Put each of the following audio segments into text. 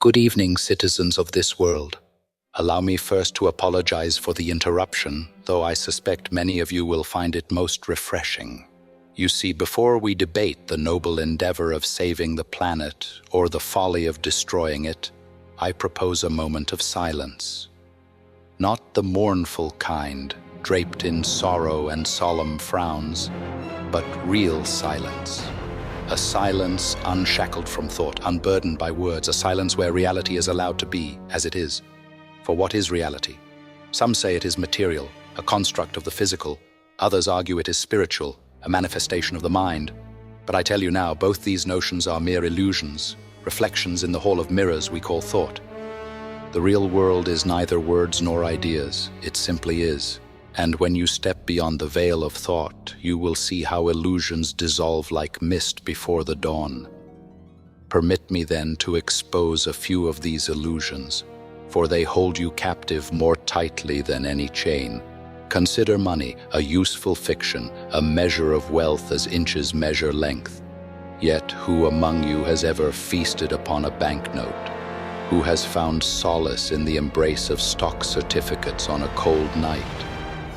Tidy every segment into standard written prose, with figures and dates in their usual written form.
Good evening, citizens of this world. Allow me first to apologize for the interruption, though I suspect many of you will find it most refreshing. You see, before we debate the noble endeavor of saving the planet or the folly of destroying it, I propose a moment of silence. Not the mournful kind, draped in sorrow and solemn frowns, but real silence. A silence unshackled from thought, unburdened by words, a silence where reality is allowed to be as it is. For what is reality? Some say it is material, a construct of the physical. Others argue it is spiritual, a manifestation of the mind. But I tell you now, both these notions are mere illusions, reflections in the hall of mirrors we call thought. The real world is neither words nor ideas, it simply is. And when you step beyond the veil of thought, you will see how illusions dissolve like mist before the dawn. Permit me then to expose a few of these illusions, for they hold you captive more tightly than any chain. Consider money a useful fiction, a measure of wealth as inches measure length. Yet who among you has ever feasted upon a banknote? Who has found solace in the embrace of stock certificates on a cold night?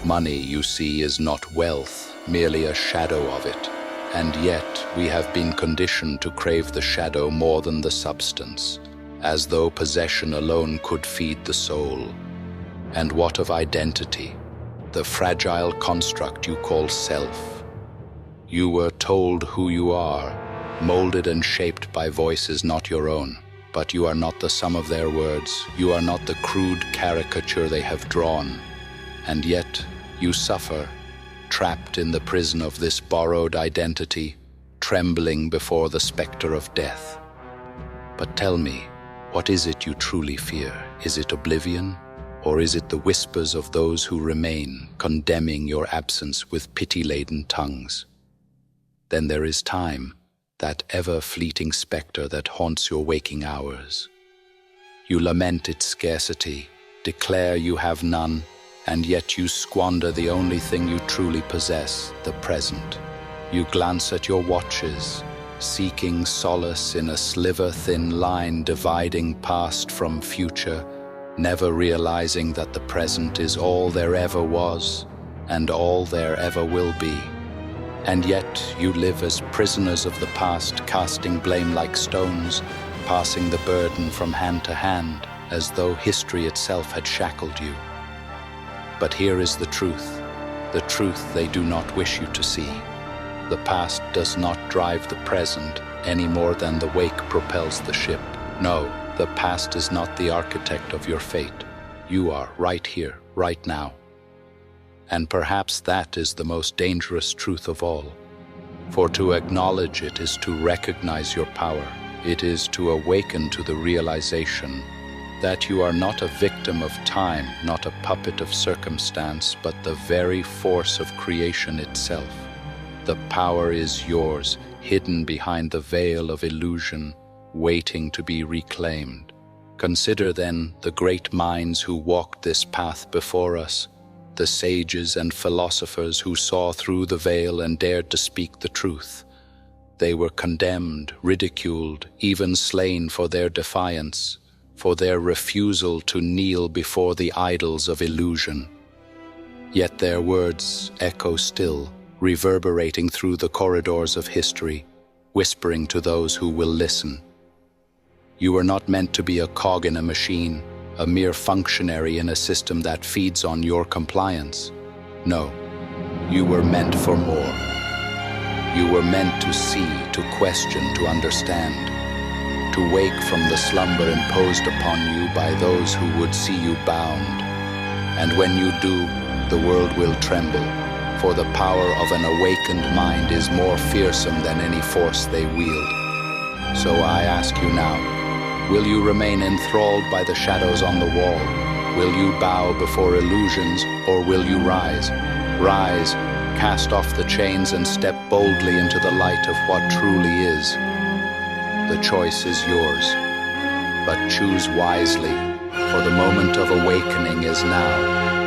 Money, you see, is not wealth, merely a shadow of it. And yet we have been conditioned to crave the shadow more than the substance, as though possession alone could feed the soul. And what of identity, the fragile construct you call self? You were told who you are, molded and shaped by voices not your own. But you are not the sum of their words, you are not the crude caricature they have drawn. And yet you suffer, trapped in the prison of this borrowed identity, trembling before the specter of death. But tell me, what is it you truly fear? Is it oblivion? Or is it the whispers of those who remain, condemning your absence with pity-laden tongues? Then there is time, that ever-fleeting specter that haunts your waking hours. You lament its scarcity, declare you have none, and yet you squander the only thing you truly possess, the present. You glance at your watches, seeking solace in a sliver-thin line dividing past from future, never realizing that the present is all there ever was and all there ever will be. And yet you live as prisoners of the past, casting blame like stones, passing the burden from hand to hand, as though history itself had shackled you. But here is the truth they do not wish you to see. The past does not drive the present any more than the wake propels the ship. No, the past is not the architect of your fate. You are right here, right now. And perhaps that is the most dangerous truth of all. For to acknowledge it is to recognize your power. It is to awaken to the realization that you are not a victim of time, not a puppet of circumstance, but the very force of creation itself. The power is yours, hidden behind the veil of illusion, waiting to be reclaimed. Consider then the great minds who walked this path before us, the sages and philosophers who saw through the veil and dared to speak the truth. They were condemned, ridiculed, even slain for their defiance, for their refusal to kneel before the idols of illusion. Yet their words echo still, reverberating through the corridors of history, whispering to those who will listen. You were not meant to be a cog in a machine, a mere functionary in a system that feeds on your compliance. No, you were meant for more. You were meant to see, to question, to understand, to wake from the slumber imposed upon you by those who would see you bound. And when you do, the world will tremble, for the power of an awakened mind is more fearsome than any force they wield. So I ask you now, will you remain enthralled by the shadows on the wall? Will you bow before illusions, or will you rise? Rise, cast off the chains and step boldly into the light of what truly is. The choice is yours, but choose wisely, for the moment of awakening is now.